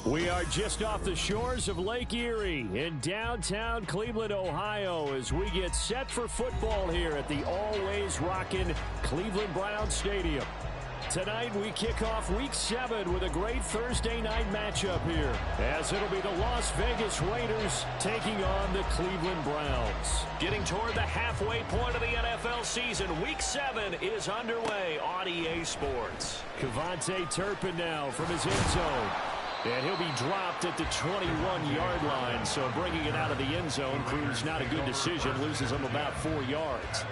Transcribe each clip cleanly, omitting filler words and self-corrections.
We are just off the shores of Lake Erie in downtown Cleveland, Ohio, as we get set for football here at the always rockin' Cleveland Browns Stadium. Tonight we kick off Week 7 with a great Thursday night matchup here, as it'll be the Las Vegas Raiders taking on the Cleveland Browns. Getting toward the halfway point of the NFL season, Week 7 is underway on EA Sports. Kevontae Turpin now from his end zone. And he'll be dropped at the 21-yard line, so bringing it out of the end zone proves not a good decision, loses him about 4 yards.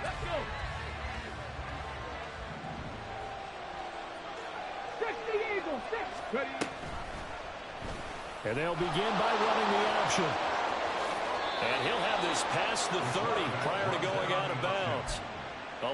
Let's go. Six the Eagles, six. Ready. And they'll begin by running the option. And he'll have this past the 30 prior to going out of bounds.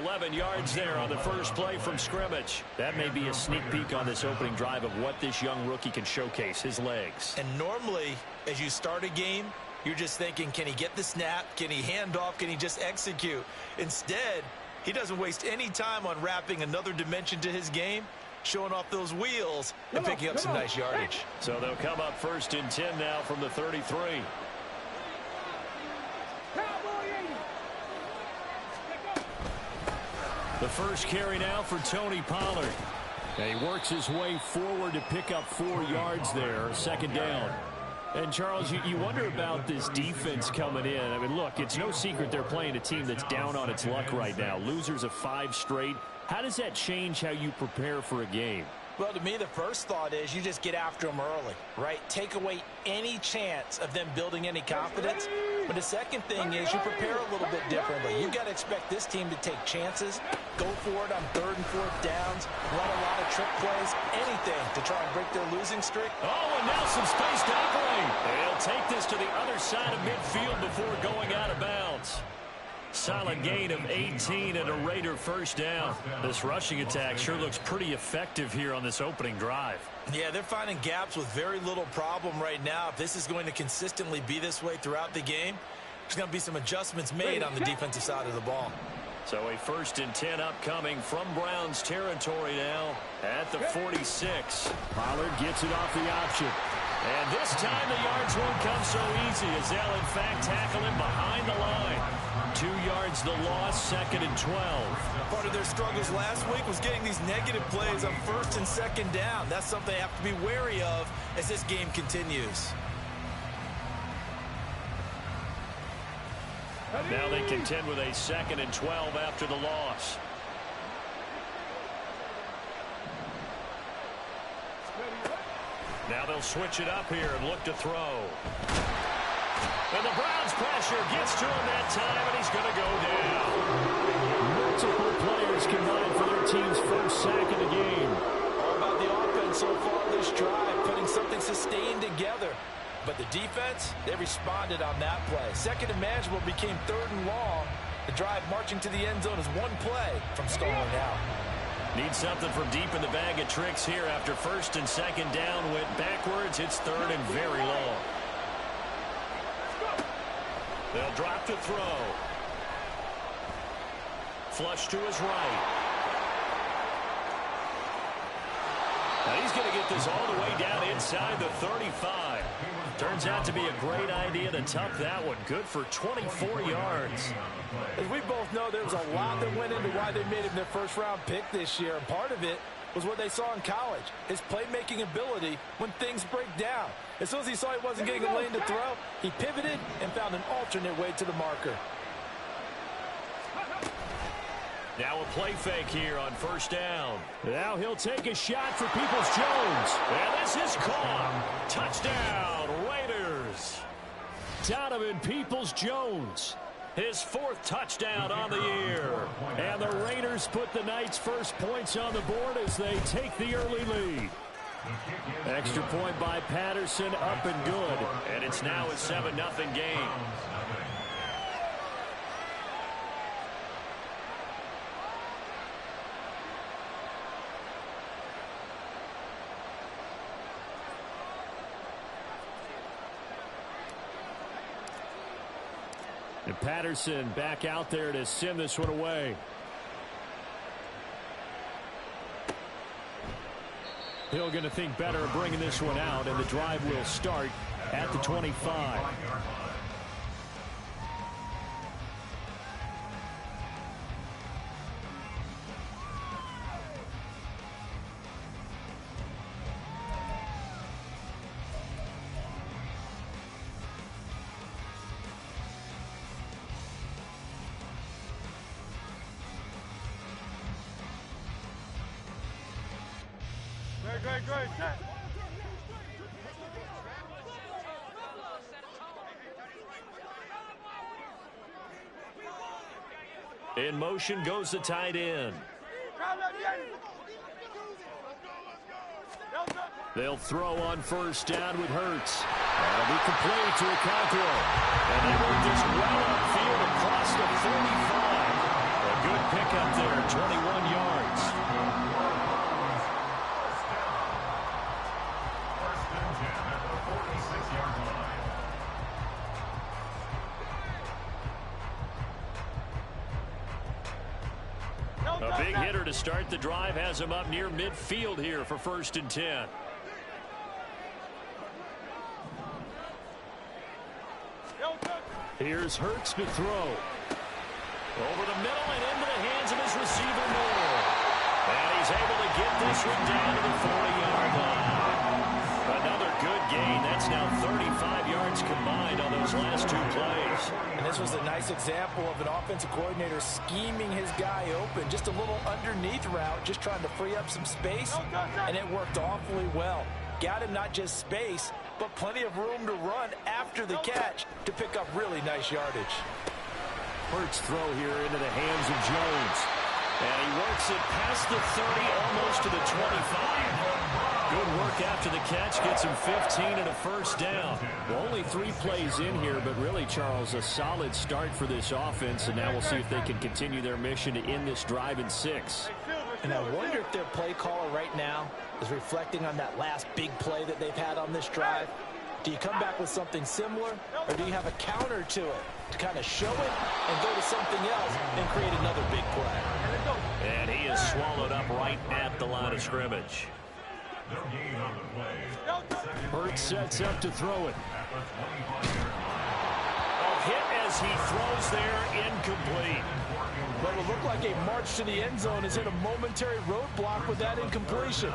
11 yards there on the first play from scrimmage. That may be a sneak peek on this opening drive of what this young rookie can showcase, his legs. And normally, as you start a game, you're just thinking, can he get the snap? Can he hand off? Can he just execute? Instead, he doesn't waste any time on wrapping another dimension to his game, showing off those wheels and picking up some nice yardage. So they'll come up 1st and 10 now from the 33. The first carry now for Tony Pollard. And he works his way forward to pick up 4 yards there, 2nd down. And, Charles, you wonder about this defense coming in. I mean, look, it's no secret they're playing a team that's down on its luck right now. Losers of 5 straight. How does that change how you prepare for a game? Well, to me, the first thought is you just get after them early, right? Take away any chance of them building any confidence. But the second thing is you prepare a little bit differently. You've got to expect this team to take chances, go for it on 3rd and 4th downs, run a lot of trick plays, anything to try and break their losing streak. Oh, and now some space to operate. They'll take this to the other side of midfield before going out of bounds. Solid gain of 18 and a Raider first down. This rushing attack sure looks pretty effective here on this opening drive. Yeah, they're finding gaps with very little problem right now. If this is going to consistently be this way throughout the game, there's going to be some adjustments made on the defensive side of the ball. So a 1st and 10 upcoming from Browns territory now at the 46. Pollard gets it off the option. And this time the yards won't come so easy as they'll in fact tackle him behind the line. 2 yards the loss, 2nd and 12. Part of their struggles last week was getting these negative plays on 1st and 2nd down. That's something they have to be wary of as this game continues. Now they contend with a 2nd and 12 after the loss. Now they'll switch it up here and look to throw. And the Browns pressure gets to him that time, and he's going to go down. Multiple players combined for their team's first sack of the game. All about the offense so far this drive, putting something sustained together. But the defense, they responded on that play. 2nd and manageable became 3rd and long. The drive marching to the end zone is 1 play from stalling out. Need something from deep in the bag of tricks here after 1st and 2nd down went backwards. It's 3rd and very long. They'll drop to throw. Flush to his right. Now he's going to get this all the way down inside the 35. Turns out to be a great idea to tuck that one. Good for 24 yards. As we both know, there was a lot that went into why they made him their first-round pick this year. And part of it was what they saw in college, his playmaking ability when things break down. As soon as he saw he wasn't getting a lane to throw, he pivoted and found an alternate way to the marker. Now a play fake here on 1st down. Now he'll take a shot for Peoples-Jones. And this is caught. Touchdown, Raiders. Donovan Peoples-Jones. His 4th touchdown on the year. And the Raiders put the night's first points on the board as they take the early lead. Extra point by Patterson, up and good. And it's now a 7-0 game. And Patterson back out there to send this one away. Hill going to think better of bringing this one out, and the drive will start at the 25. Great. In motion goes the tight end. They'll throw on first down with Hurts. That'll be complete to Okonkwo. And they move this well upfield across the 45. A good pickup there, 21 yards. A big hitter to start the drive has him up near midfield here for 1st and 10. Here's Hurts to throw. Over the middle and into the hands of his receiver, Moore. And he's able to get this one down to the 40-yard line. Another good gain. That's now 35 yards combined on those last 2 plays. And this was a nice example of an offensive coordinator scheming his guy open. Just a little underneath route, just trying to free up some space, and it worked awfully well. Got him not just space, but plenty of room to run after the catch to pick up really nice yardage. Hurts throw here into the hands of Jones. And he works it past the 30, almost to the 25. Good work after the catch, gets him 15 and a first down. Well, only 3 plays in here, but really, Charles, a solid start for this offense, and now we'll see if they can continue their mission to end this drive in 6. And I wonder if their play caller right now is reflecting on that last big play that they've had on this drive. Do you come back with something similar, or do you have a counter to it to kind of show it and go to something else and create another big play? And he is swallowed up right at the line of scrimmage. Hurts sets up to throw it. A hit as he throws there, incomplete. But it will look like a march to the end zone is in a momentary roadblock with that incompletion.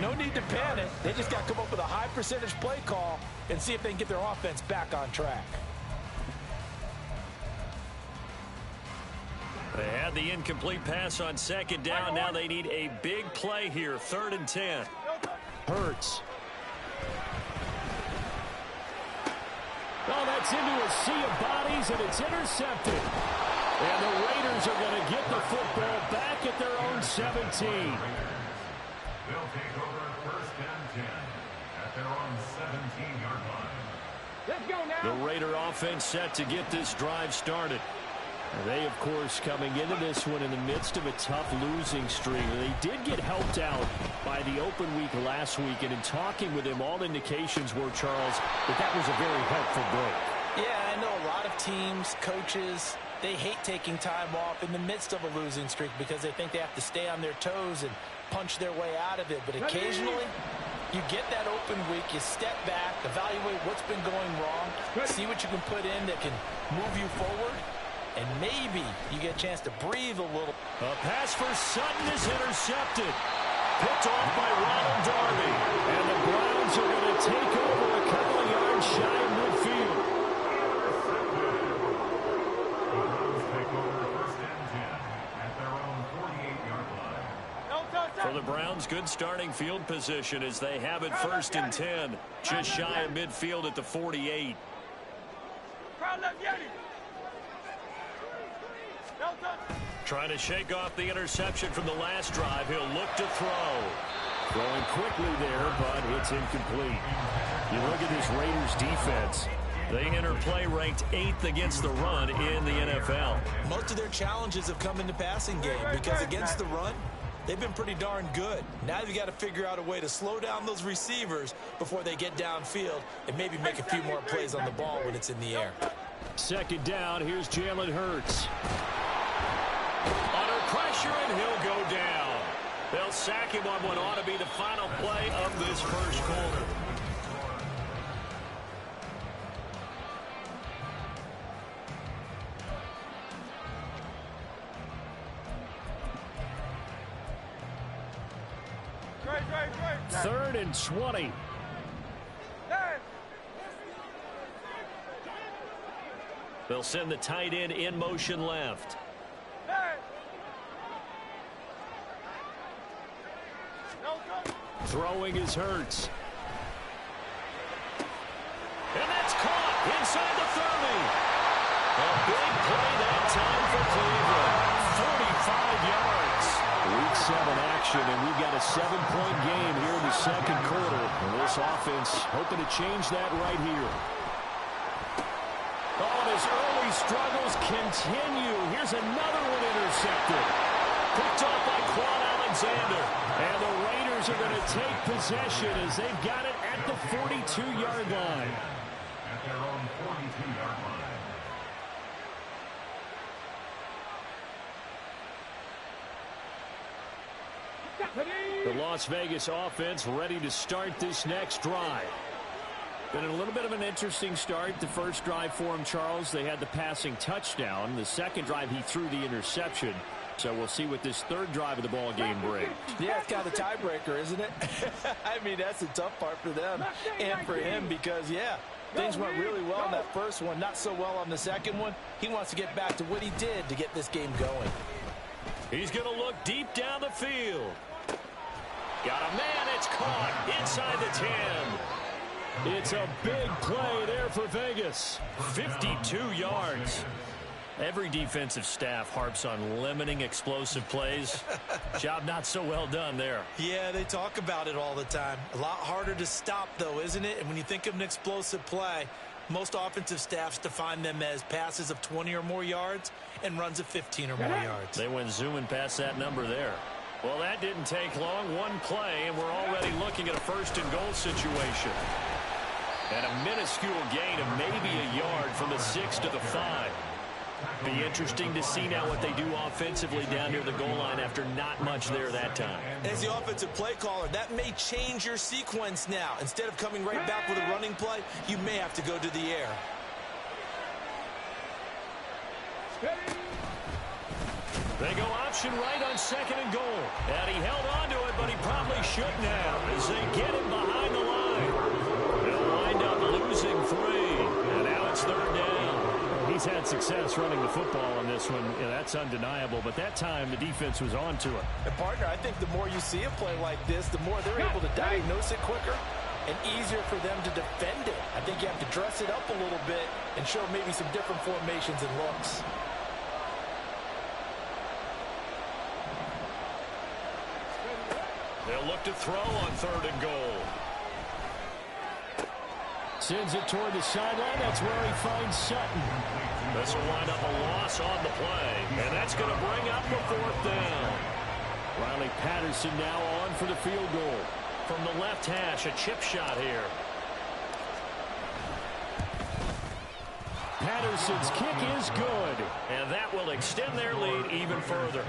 No need to panic. They just got to come up with a high percentage play call and see if they can get their offense back on track. They had the incomplete pass on 2nd down. Now they need a big play here. 3rd and 10. Hurts. Oh, that's into a sea of bodies, and it's intercepted. And the Raiders are going to get the football back at their own 17. They'll take over 1st and 10 at their own 17-yard line. Let's go now. The Raider offense set to get this drive started. They, of course, coming into this one in the midst of a tough losing streak. They did get helped out by the open week last week, and in talking with him, all indications were, Charles, that was a very helpful break. Yeah, I know a lot of teams, coaches, they hate taking time off in the midst of a losing streak because they think they have to stay on their toes and punch their way out of it. But occasionally, you get that open week, you step back, evaluate what's been going wrong, see what you can put in that can move you forward, and maybe you get a chance to breathe a little. A pass for Sutton is intercepted. Picked off by Ronald Darby. And the Browns are going to take over a couple of yards shy of midfield. The Browns take over 1st and 10 at their own 48-yard line. For the Browns, good starting field position as they have it 1st and 10. Just shy of midfield at the 48. Trying to shake off the interception from the last drive. He'll look to throw. Throwing quickly there, but it's incomplete. You look at this Raiders defense. They enter play ranked 8th against the run in the NFL. Most of their challenges have come in the passing game because against the run, they've been pretty darn good. Now you've got to figure out a way to slow down those receivers before they get downfield and maybe make a few more plays on the ball when it's in the air. Second down, here's Jalen Hurts. Under pressure, and he'll go down. They'll sack him on what ought to be the final play of this first quarter. Third and 20. They'll send the tight end in motion left. Throwing is Hurts. And that's caught inside the 30. A big play that time for Cleveland. 45 yards. Week 7 action, and we've got a 7-point game here in the second quarter. And this offense hoping to change that right here. Oh, and his early struggles continue. Here's another one intercepted. Picked off by Quan Alexander. And the Raiders are going to take possession as they've got it at the 42-yard line. At their own 42-yard line. The Las Vegas offense ready to start this next drive. Been a little bit of an interesting start. The first drive for him, Charles, they had the passing touchdown. The second drive, he threw the interception. So we'll see what this third drive of the ball game brings. Yeah, it's kind of a tiebreaker, isn't it? I mean, that's the tough part for them and for him because, yeah, things went really well in that first one, not so well on the second one. He wants to get back to what he did to get this game going. He's going to look deep down the field. Got a man, it's caught inside the 10. It's a big play there for Vegas. 52 yards. Every defensive staff harps on limiting explosive plays. Job not so well done there. Yeah, they talk about it all the time. A lot harder to stop, though, isn't it? And when you think of an explosive play, most offensive staffs define them as passes of 20 or more yards and runs of 15 or more yards. They went zooming past that number there. Well, that didn't take long. One play, and we're already looking at a first-and-goal situation. And a minuscule gain of maybe a yard from the 6 to the 5. Be interesting to see now what they do offensively down near the goal line after not much there that time. As the offensive play caller, that may change your sequence now. Instead of coming right back with a running play, you may have to go to the air. They go option right on second and goal. And he held on to it, but he probably shouldn't have as they get him behind the line. They'll wind up losing 3. And now it's third down. He's had success running the football on this one. Yeah, that's undeniable. But that time, the defense was on to it. And, partner, I think the more you see a play like this, the more they're able to diagnose it quicker and easier for them to defend it. I think you have to dress it up a little bit and show maybe some different formations and looks. They'll look to throw on third and goal. Sends it toward the sideline. That's where he finds Sutton. This will wind up a loss on the play. And that's going to bring up the fourth down. Riley Patterson now on for the field goal. From the left hash, a chip shot here. Patterson's kick is good. And that will extend their lead even further.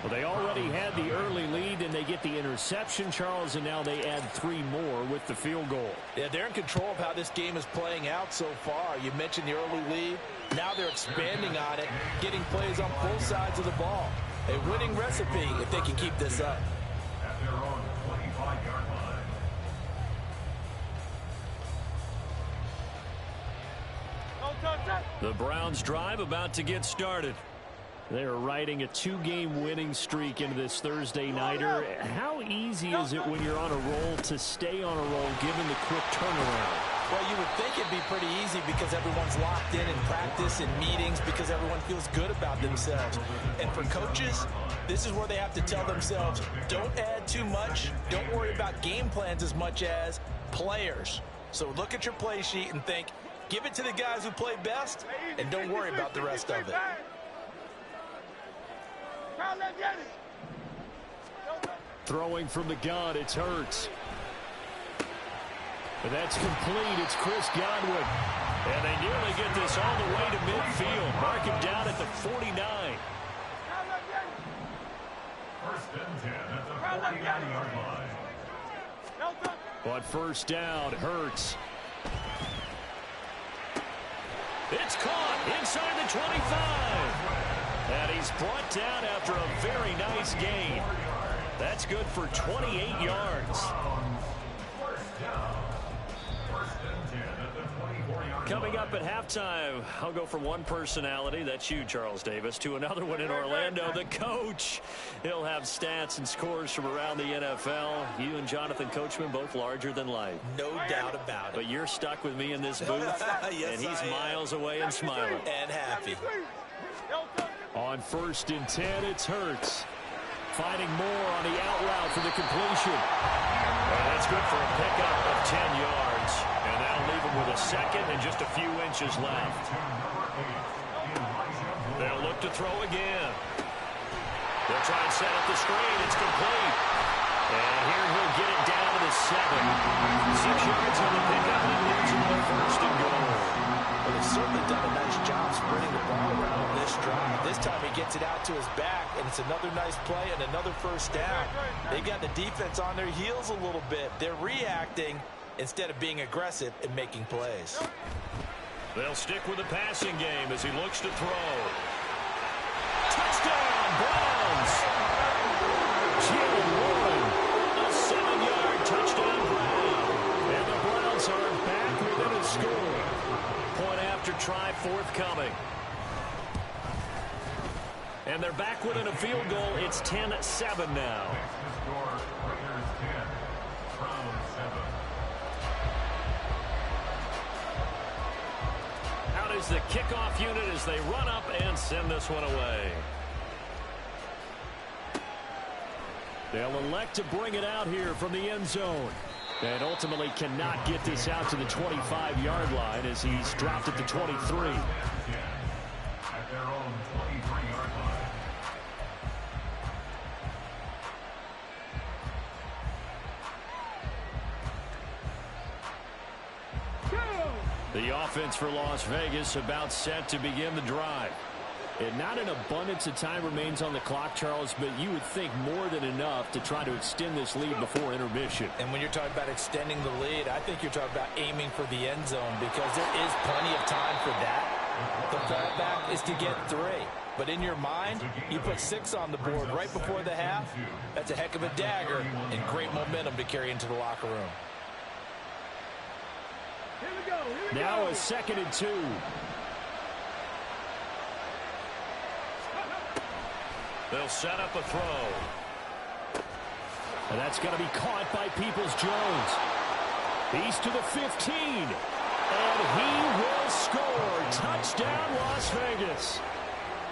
Well, they already had the early lead, and they get the interception, Charles, and now they add 3 more with the field goal. Yeah, they're in control of how this game is playing out so far. You mentioned the early lead. Now they're expanding on it, getting plays on both sides of the ball. A winning recipe if they can keep this up. At their own 25-yard line. The Browns drive about to get started. They are riding a 2-game winning streak into this Thursday nighter. How easy is it when you're on a roll to stay on a roll given the quick turnaround? Well, you would think it'd be pretty easy because everyone's locked in practice and meetings because everyone feels good about themselves. And for coaches, this is where they have to tell themselves, don't add too much. Don't worry about game plans as much as players. So look at your play sheet and think, give it to the guys who play best and don't worry about the rest of it. Throwing from the gun, it's Hurts. And that's complete. It's Chris Godwin. And they nearly get this all the way to midfield. Mark him down at the 49. First and 10 at the 49-yard line. But first down hurts. It's caught inside the 25. And he's brought down after a very nice gain. That's good for 28 yards. Coming up at halftime, I'll go from one personality, that's you, Charles Davis, to another one in Orlando, the coach. He'll have stats and scores from around the NFL. You and Jonathan Coachman, both larger than life. No doubt about it. But you're stuck with me in this booth, yes, and he's miles away and smiling. And happy. On first and 10, it's Hurts. Finding more on the out route for the completion. And that's good for a pickup of 10 yards. And that'll leave him with a second and just a few inches left. They'll look to throw again. They'll try and set up the screen. It's complete. And here he'll get it down to the 7. 6 yards on the pickup. And leaves him with first and goal. Well, they've certainly done a nice job spreading the ball around on this drive. This time he gets it out to his back, and it's another nice play and another first down. They've got the defense on their heels a little bit. They're reacting instead of being aggressive and making plays. They'll stick with the passing game as he looks to throw. Touchdown, Browns! Jalen Warren, a 7-yard touchdown Brown. And the Browns are back within a score. Point after try forthcoming. And they're back within a field goal. It's 10-7 now. Out is the kickoff unit as they run up and send this one away. They'll elect to bring it out here from the end zone. And ultimately cannot get this out to the 25-yard line as he's dropped at the 23. At their own 23-yard line. The offense for Las Vegas about set to begin the drive. And not an abundance of time remains on the clock, Charles, but you would think more than enough to try to extend this lead before intermission. And when you're talking about extending the lead, I think you're talking about aiming for the end zone because there is plenty of time for that. The fallback is to get 3. But in your mind, you put 6 on the board right before the half. That's a heck of a dagger and great momentum to carry into the locker room. Now a 2nd and 2. They'll set up a throw. And that's going to be caught by Peoples-Jones. He's to the 15. And he will score. Touchdown, Las Vegas.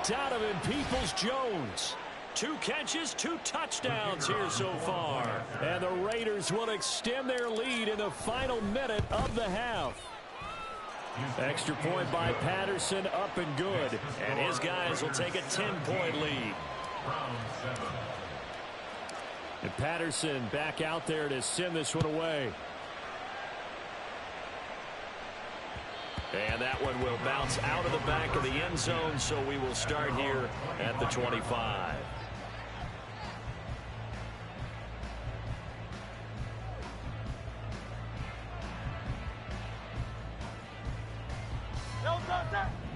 Donovan Peoples-Jones. 2 catches, 2 touchdowns here so far. And the Raiders will extend their lead in the final minute of the half. Extra point by Patterson, up and good. And his guys will take a 10-point lead. And Patterson back out there to send this one away. And that one will bounce out of the back of the end zone, so we will start here at the 25.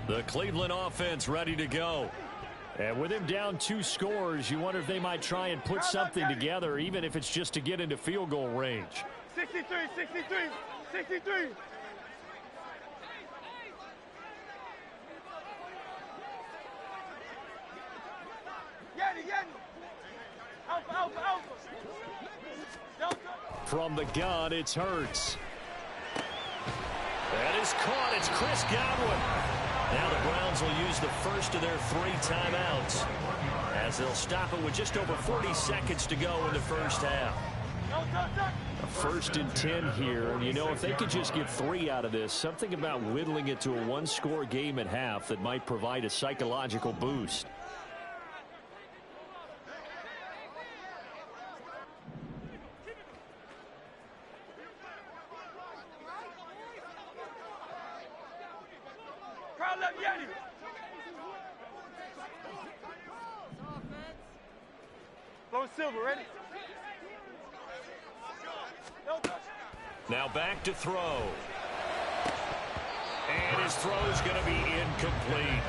The Cleveland offense ready to go. And with him down 2 scores, you wonder if they might try and put something together, even if it's just to get into field goal range. 63, 63, 63. From the gun, it's Hurts. That is caught. It's Chris Godwin. Now the Browns will use the first of their 3 timeouts as they'll stop it with just over 40 seconds to go in the first half. A 1st and 10 here, and you know, if they could just get 3 out of this, something about whittling it to a 1-score game at half that might provide a psychological boost. Flow silver, ready? Now back to throw. And his throw is going to be incomplete.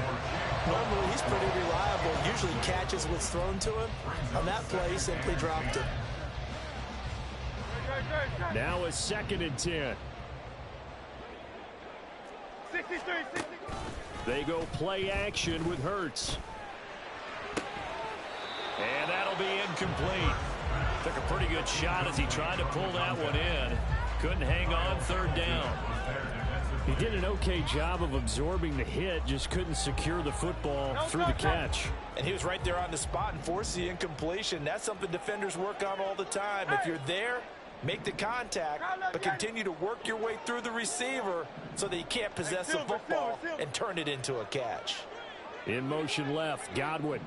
Normally, he's pretty reliable. Usually catches what's thrown to him. On that play, he simply dropped it. Now a 2nd and 10. 63, 63. They go play action with Hurts. And that'll be incomplete. Took a pretty good shot as he tried to pull that one in. Couldn't hang on 3rd down. He did an okay job of absorbing the hit, just couldn't secure the football through the catch. And he was right there on the spot and forced the incompletion. That's something defenders work on all the time. If you're there, make the contact, but continue to work your way through the receiver so that he can't possess the football and turn it into a catch. In motion left, Godwin.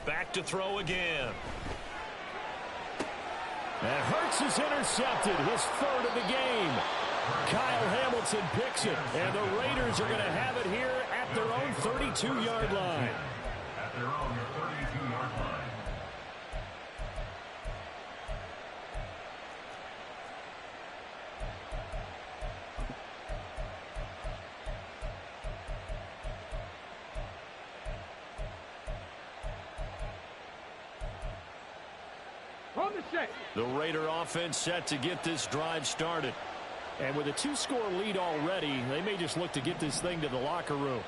Back to throw again. And Hurts is intercepted, his 3rd of the game. Kyle Hamilton picks it, and the Raiders are going to have it here at their own 32-yard line. At their own 32-yard line. The Raider offense set to get this drive started. And with a 2-score lead already, they may just look to get this thing to the locker room.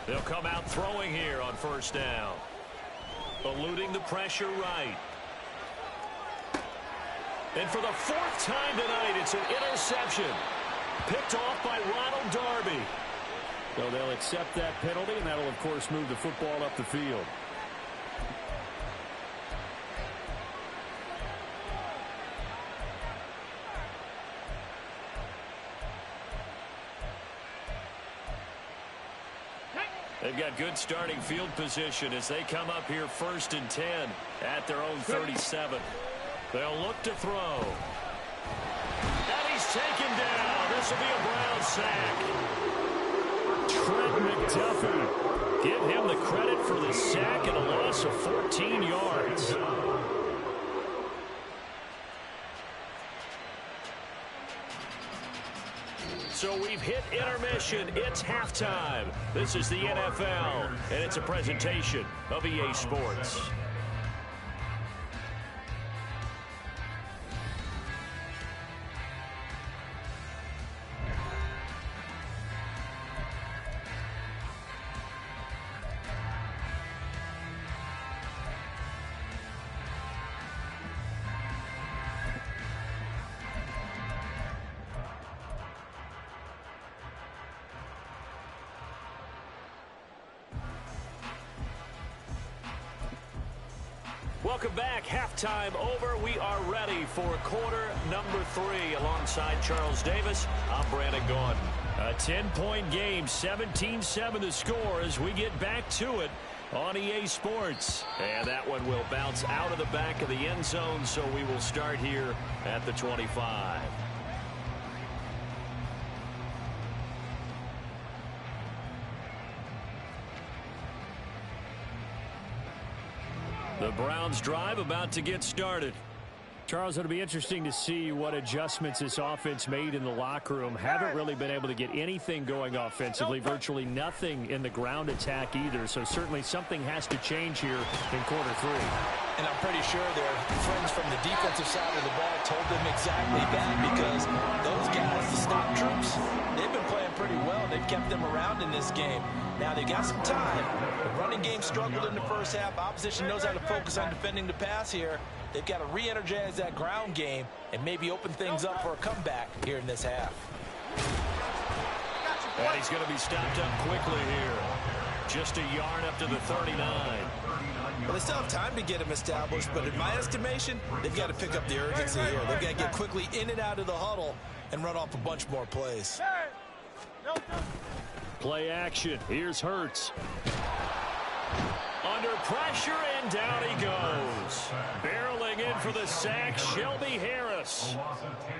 They'll come out throwing here on 1st down. Eluding the pressure right. And for the 4th time tonight, it's an interception. Picked off by Ronald Darby. So they'll accept that penalty, and that'll, of course, move the football up the field. They've got good starting field position as they come up here 1st and 10 at their own 37. They'll look to throw. And he's taken down. This will be a Brown sack. Trent McDuffie. Give him the credit for the sack and a loss of 14 yards. So we've hit intermission. It's halftime. This is the NFL, and it's a presentation of EA Sports. Welcome back. Halftime over. We are ready for quarter number 3. Alongside Charles Davis, I'm Brandon Gaudin. A 10-point game, 17-7 the score as we get back to it on EA Sports. And that one will bounce out of the back of the end zone, so we will start here at the 25. The Browns drive about to get started. Charles, it'll be interesting to see what adjustments this offense made in the locker room. Haven't really been able to get anything going offensively, virtually nothing in the ground attack either. So certainly something has to change here in quarter 3. And I'm pretty sure their friends from the defensive side of the ball told them exactly that, because those guys, the stock troops, they've been playing pretty well. They've kept them around in this game. Now they got some time. The running game struggled in the first half. Opposition knows how to focus on defending the pass here. They've got to re-energize that ground game and maybe open things up for a comeback here in this half. And he's going to be stopped up quickly here. Just a yard up to the 39. Well, they still have time to get him established, but in my estimation, they've got to pick up the urgency here. They've got to get quickly in and out of the huddle and run off a bunch more plays. Play action. Here's Hurts. Under pressure, and down he goes. Barreling in for the sack, Shelby Harris.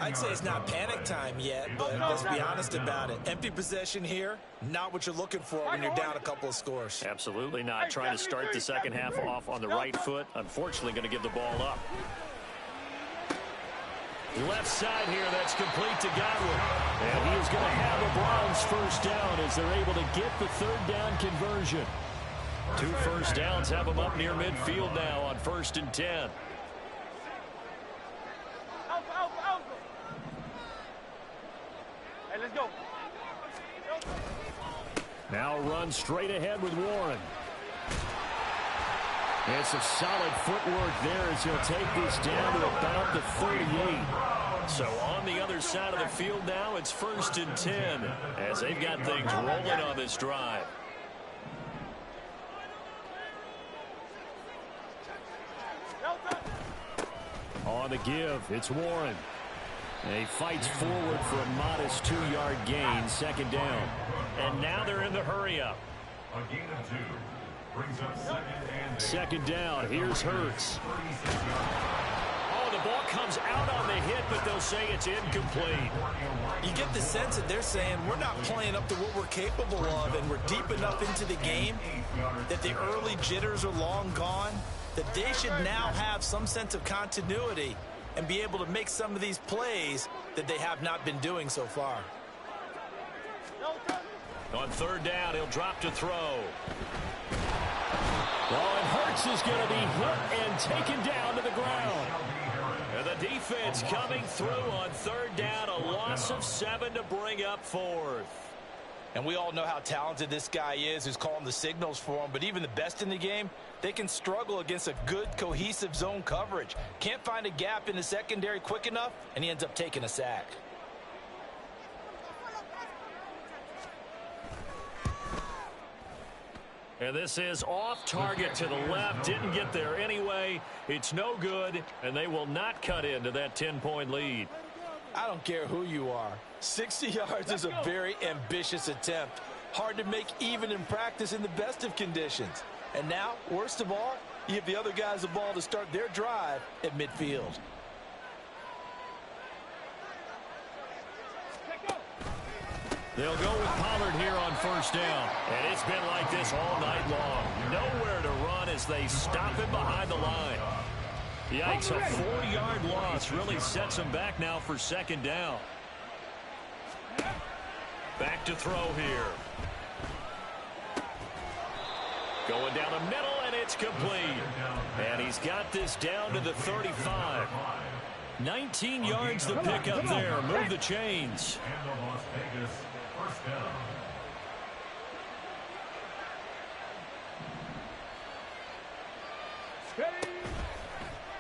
I'd say it's not panic time yet, but let's be honest about it. Empty possession here, not what you're looking for when you're down a couple of scores. Absolutely not. Trying to start the second half off on the right foot. Unfortunately, going to give the ball up. Left side here, that's complete to Godwin. And he is going to have a Browns first down as they're able to get the third down conversion. 2 first downs have them up near midfield now on 1st and 10. Hey, let's go. Now run straight ahead with Warren. And some solid footwork there as he'll take this down to about the 38. So on the other side of the field now, it's 1st and 10 as they've got things rolling on this drive. On the give, it's Warren. And he fights forward for a modest 2-yard gain, 2nd down. And now they're in the hurry-up. A gain of 2 brings up 2nd and 8. 2nd down, here's Hurts. Oh, the ball comes out on the hit, but they'll say it's incomplete. You get the sense that they're saying we're not playing up to what we're capable of, and we're deep enough into the game that the early jitters are long gone, that they should now have some sense of continuity and be able to make some of these plays that they have not been doing so far. On 3rd down, he'll drop to throw. Oh, and Hurts is going to be hit and taken down to the ground. And the defense coming through on 3rd down, a loss of 7 to bring up 4th. And we all know how talented this guy is who's calling the signals for him, but even the best in the game, they can struggle against a good, cohesive zone coverage. Can't find a gap in the secondary quick enough, and he ends up taking a sack. And this is off target to the left. Didn't get there anyway. It's no good, and they will not cut into that 10-point lead. I don't care who you are. 60 yards is a very ambitious attempt. Hard to make even in practice in the best of conditions. And now, worst of all, you give the other guys the ball to start their drive at midfield. They'll go with Pollard here on 1st down. And it's been like this all night long. Nowhere to run as they stop him behind the line. Yikes, a 4-yard loss really sets him back now for 2nd down. Back to throw here. Going down the middle, and it's complete. And he's got this down to the 35. 19 yards to pick up there. Move the chains. And the Las Vegas first down.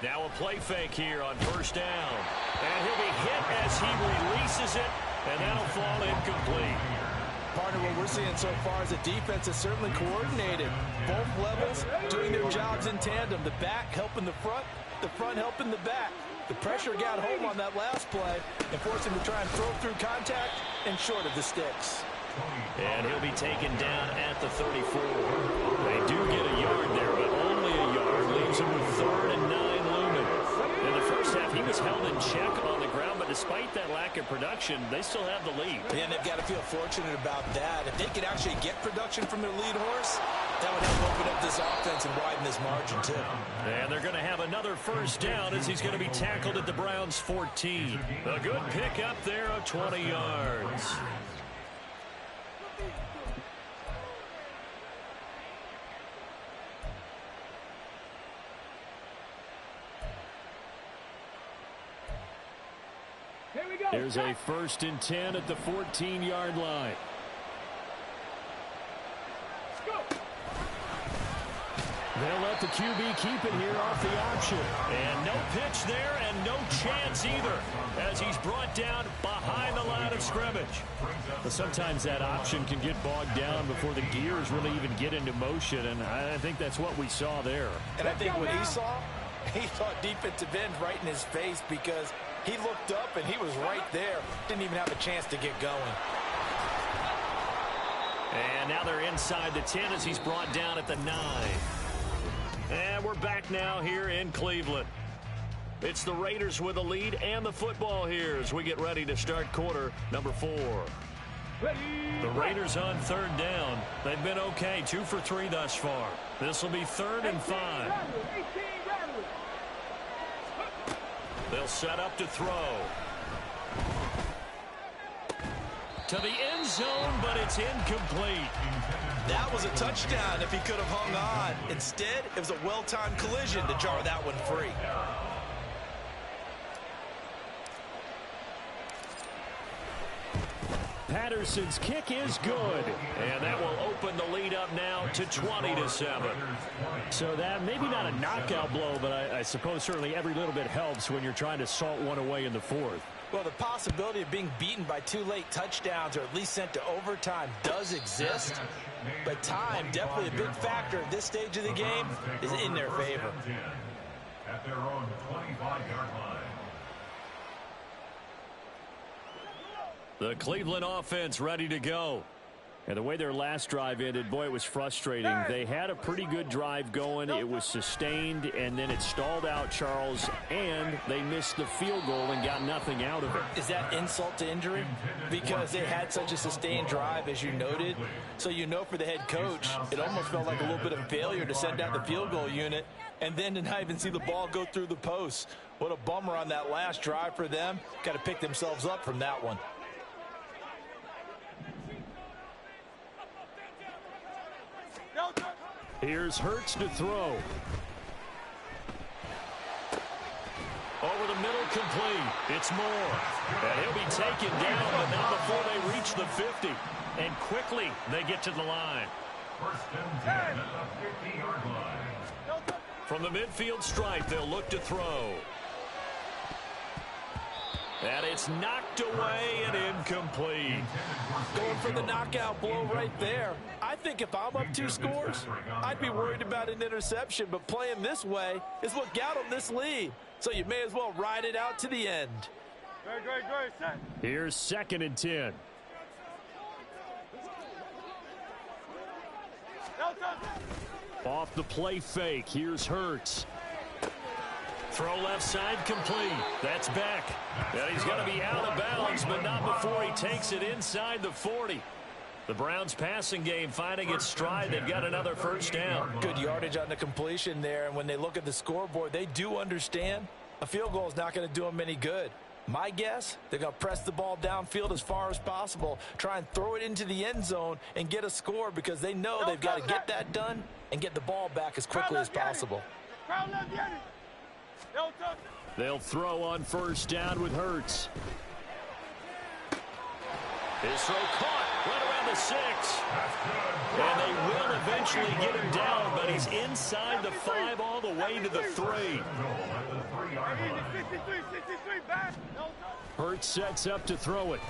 Now a play fake here on 1st down. And he'll be hit as he releases it, and that'll fall incomplete. Partner, what we're seeing so far is the defense is certainly coordinated. Both levels doing their jobs in tandem. The back helping the front helping the back. The pressure got home on that last play and forced him to try and throw through contact and short of the sticks. And he'll be taken down at the 34. They do get a yard there, but only a yard. Leaves him with 3rd and 9 looming. In the first half, he was held in check on the ground, but despite that lack of production, they still have the lead. And they've got to feel fortunate about that. If they could actually get production from their lead horse, that would help open up this offense and widen this margin, too. And they're going to have another 1st down as he's going to be tackled at the Browns' 14. A good pickup there of 20 yards. Here's a 1st and 10 at the 14-yard line. They'll let the QB keep it here off the option. And no pitch there and no chance either as he's brought down behind the line of scrimmage. But sometimes that option can get bogged down before the gears really even get into motion, and I think that's what we saw there. And I think what he saw, he thought defensive end right in his face because he looked up and he was right there. Didn't even have a chance to get going. And now they're inside the 10 as he's brought down at the 9. And we're back now here in Cleveland. It's the Raiders with a lead and the football here as we get ready to start quarter number 4. The Raiders on third down. They've been okay, 2 for 3 thus far. This will be 3rd and 5. They'll set up to throw. To the end zone, but it's incomplete. That was a touchdown if he could have hung on. Instead, it was a well-timed collision to jar that one free. Patterson's kick is good, and that will open the lead up now to 20-7. So that maybe not a knockout blow, but I suppose certainly every little bit helps when you're trying to salt one away in the 4th. Well, the possibility of being beaten by 2 late touchdowns or at least sent to overtime does exist, but time, definitely a big factor at this stage of the game, is in their favor. At their own 25-yard line. The Cleveland offense ready to go. And the way their last drive ended, boy, it was frustrating. They had a pretty good drive going. It was sustained, and then it stalled out, Charles, and they missed the field goal and got nothing out of it. Is that insult to injury? Because they had such a sustained drive, as you noted. So you know for the head coach, it almost felt like a little bit of failure to send out the field goal unit and then to not even see the ball go through the post. What a bummer on that last drive for them. Got to pick themselves up from that one. Here's Hurts to throw. Over the middle, complete. It's Moore. And he'll be taken down, but not before they reach the 50. And quickly, they get to the line. First and 10 at the 50-yard line. From the midfield stripe, they'll look to throw. And it's knocked away and incomplete. Going for the knockout blow right there. I think if I'm up 2 scores, I'd be worried about an interception, but playing this way is what got them this lead. So you may as well ride it out to the end. Great, set. Here's 2nd and 10. Off the play fake, here's Hurts. Throw left side, complete. That's Beck. And he's going to be out of bounds, but not before he takes it inside the 40. The Browns passing game finding its stride. They've got another first down. Good yardage on the completion there, and when they look at the scoreboard, they do understand a field goal is not going to do them any good. My guess, they're going to press the ball downfield as far as possible, try and throw it into the end zone and get a score because they know they've got to get that done and get the ball back as quickly as possible. They'll throw on first down with Hurts. His throw caught right around the 6. And they will eventually get him down, but he's inside the 5 all the way to the 3. Hurts sets up to throw it.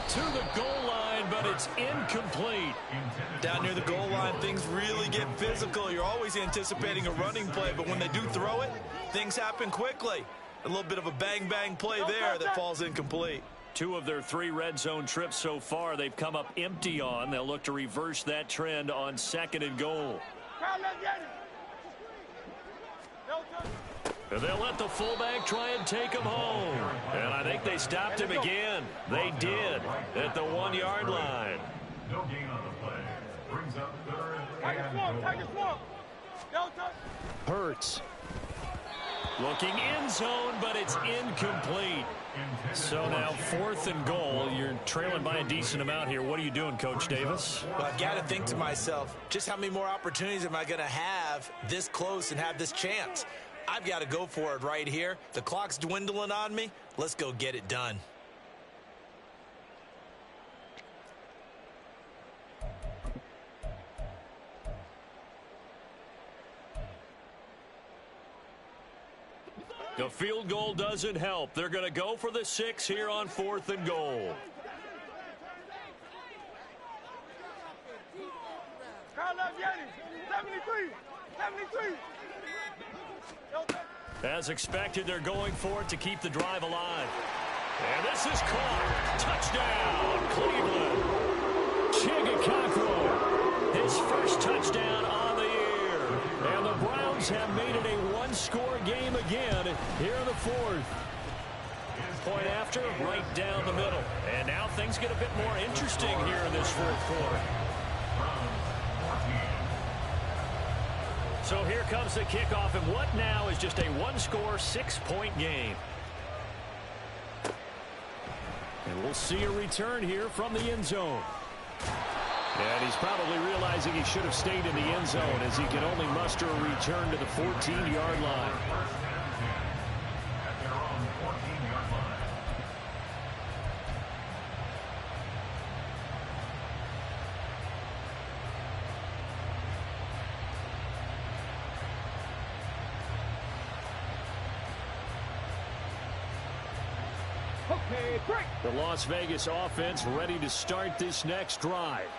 To the goal line, but it's incomplete. Down near the goal line, things really get physical. You're always anticipating a running play, but when they do throw it, things happen quickly. A little bit of a bang-bang play there that falls incomplete. 2 of their 3 red zone trips so far they've come up empty on. They'll look to reverse that trend on 2nd and goal. And they'll let the fullback try and take him home. And I think they stopped him again. They did at the 1-yard line. No gain on the play. Brings up 3rd and goal. Hurts. Looking end zone, but it's incomplete. So now 4th and goal. You're trailing by a decent amount here. What are you doing, Coach Davis? Well, I've got to think to myself, just how many more opportunities am I going to have this close and have this chance? I've got to go for it right here. The clock's dwindling on me. Let's go get it done. The field goal doesn't help. They're going to go for the 6 here on 4th and goal. As expected, they're going for it to keep the drive alive. And this is caught. Touchdown, Cleveland. Chigakakwo, his first touchdown on the year. And the Browns have made it a one-score game again here in the fourth. Point after, right down the middle. And now things get a bit more interesting here in this fourth quarter. So here comes the kickoff, and what now is just a one-score, 6-point game. And we'll see a return here from the end zone. And he's probably realizing he should have stayed in the end zone as he can only muster a return to the 14-yard line. The Las Vegas offense ready to start this next drive.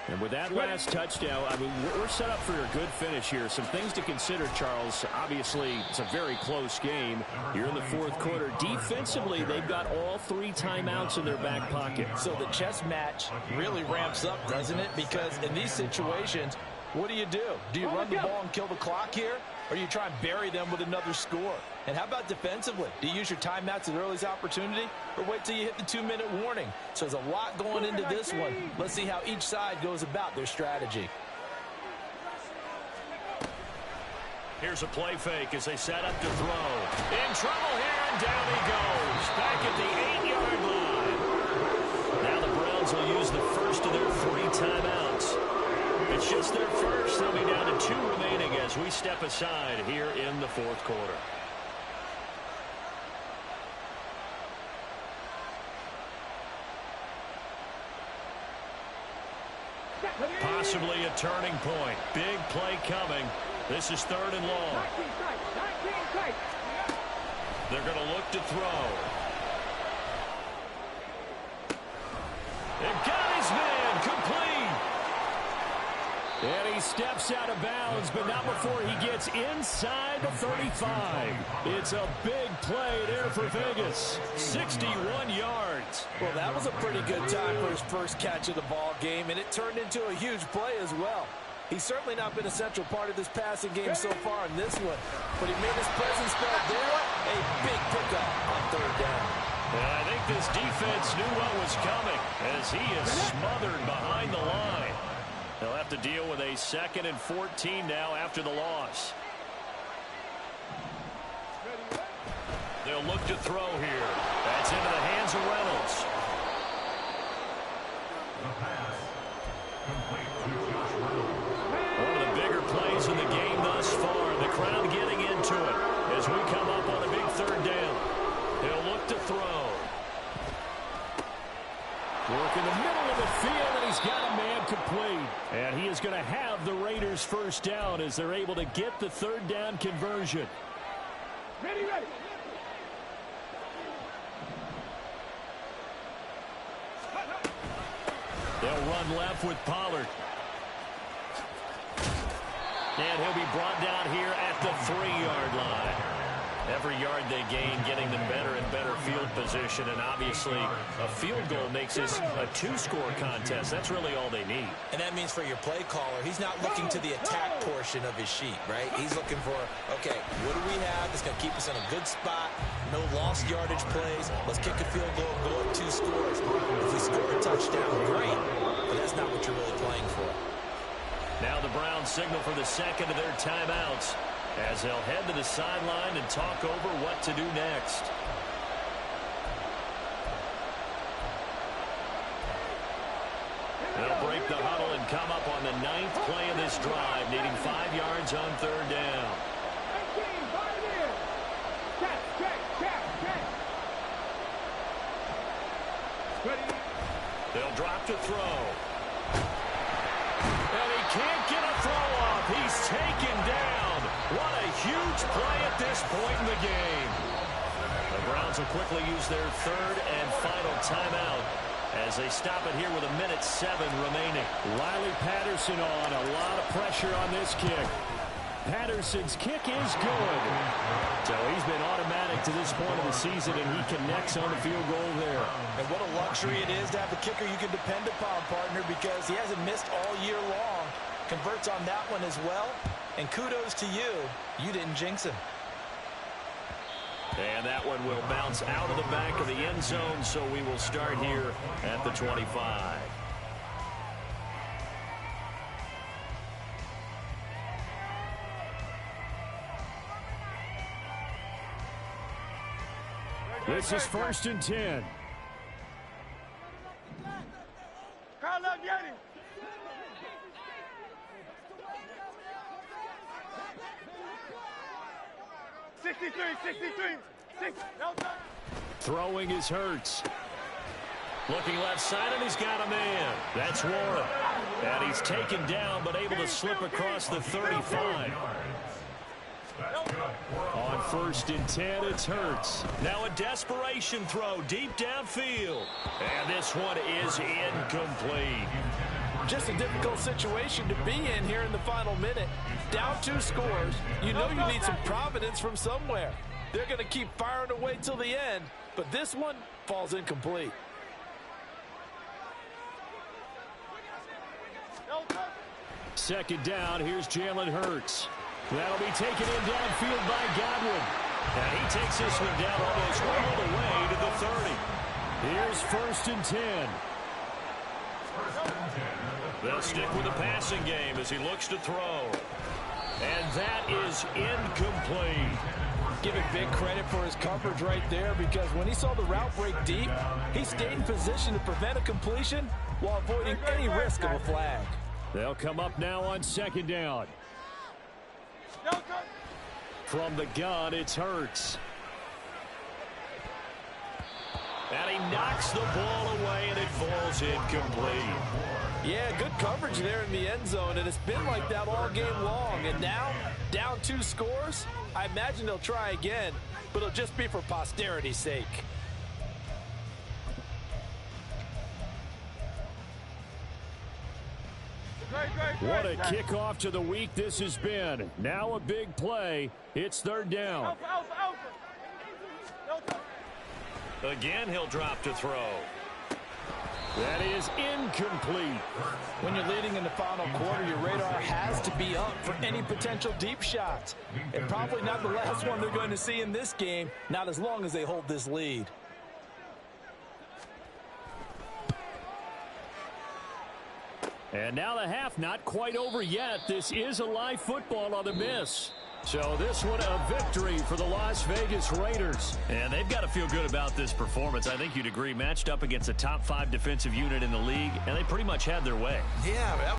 And with that last touchdown, I mean, we're set up for a good finish here. Some things to consider, Charles. Obviously, it's a very close game. You're in the fourth quarter. Defensively, they've got all 3 timeouts in their back pocket. So the chess match really ramps up, doesn't it? Because in these situations, what do? Do you run the ball and kill the clock here? Or do you try and bury them with another score? And how about defensively? Do you use your timeouts at the earliest opportunity? Or wait till you hit the 2-minute warning? So there's a lot going into this one. Let's see how each side goes about their strategy. Here's a play fake as they set up to throw. In trouble here, and down he goes. Back at the 8-yard line. Now the Browns will use the first of their 3 timeouts. It's just their first. They'll be down to 2 remaining as we step aside here in the fourth quarter. Possibly a turning point. Big play coming. This is 3rd and long. They're going to look to throw. They've got his man complete. And he steps out of bounds, but not before he gets inside the 35. It's a big play there for Vegas. 61 yards. Well, that was a pretty good time for his first catch of the ball game, and it turned into a huge play as well. He's certainly not been a central part of this passing game so far in this one, but he made his presence felt there. A big pickup on 3rd down. And I think this defense knew what was coming as he is smothered behind the line. They'll have to deal with a 2nd and 14 now after the loss. They'll look to throw here. That's into the hands of Reynolds. One of the bigger plays in the game thus far. The crowd getting into it as we come up on a big 3rd down. They'll look to throw. Work in the middle of the field, and he's got a man complete. And he is going to have the Raiders first down as they're able to get the 3rd down conversion. Ready. They'll run left with Pollard. And he'll be brought down here at the 3-yard line. Every yard they gain, getting them better and better field position. And obviously, a field goal makes this a 2-score contest. That's really all they need. And that means for your play caller, he's not looking to the attack portion of his sheet, right? He's looking for, okay, what do we have that's going to keep us in a good spot? No lost yardage plays. Let's kick a field goal and go up 2 scores. If we score a touchdown, great. But that's not what you're really playing for. Now the Browns signal for the 2nd of their timeouts, as they'll head to the sideline and talk over what to do next. They'll break the huddle and come up on the 9th play of this drive, needing 5 yards on 3rd down. They'll drop to throw. And he can't get a throw off. He's taken down. What a huge play at this point in the game. The Browns will quickly use their 3rd and final timeout as they stop it here with 1:07 remaining. Riley Patterson on. A lot of pressure on this kick. Patterson's kick is good. So he's been automatic to this point of the season, and he connects on the field goal there. And what a luxury it is to have a kicker you can depend upon, partner, because he hasn't missed all year long. Converts on that one as well, And kudos to you. You didn't jinx him. And that one will bounce out of the back of the end zone, so we will start here at the 25. This is 1st and 10. Crowd up, Yeti. Throwing is Hurts. Looking left side, and he's got a man. That's Warren. And he's taken down, but able to slip across the 35. On 1st and 10, it's Hurts. Now a desperation throw deep downfield. And this one is incomplete. Just a difficult situation to be in here in the final minute. Down 2 scores. You know you need some providence from somewhere. They're going to keep firing away till the end, but this one falls incomplete. Second down, here's Jalen Hurts. That'll be taken in downfield by Godwin. And he takes this one down almost all the way to the 30. Here's 1st and 10. They'll stick with the passing game as he looks to throw. And that is incomplete. Give him big credit for his coverage right there, because when he saw the route break deep, he stayed in position to prevent a completion while avoiding any risk of a flag. They'll come up now on 2nd down. From the gun, it's Hurts. And he knocks the ball away, and it falls incomplete. Yeah, good coverage there in the end zone, and it's been like that all game long. And now, down 2 scores, I imagine they'll try again, but it'll just be for posterity's sake. What a kickoff to the week this has been. Now a big play. It's 3rd down. Again, he'll drop to throw. That is incomplete. When you're leading in the final quarter, your radar has to be up for any potential deep shots. And probably not the last one they're going to see in this game, not as long as they hold this lead. And now the half not quite over yet. This is a live football on the miss. So this one a victory for the Las Vegas Raiders. And they've got to feel good about this performance. I think you'd agree, matched up against a top 5 defensive unit in the league, and they pretty much had their way. Yeah,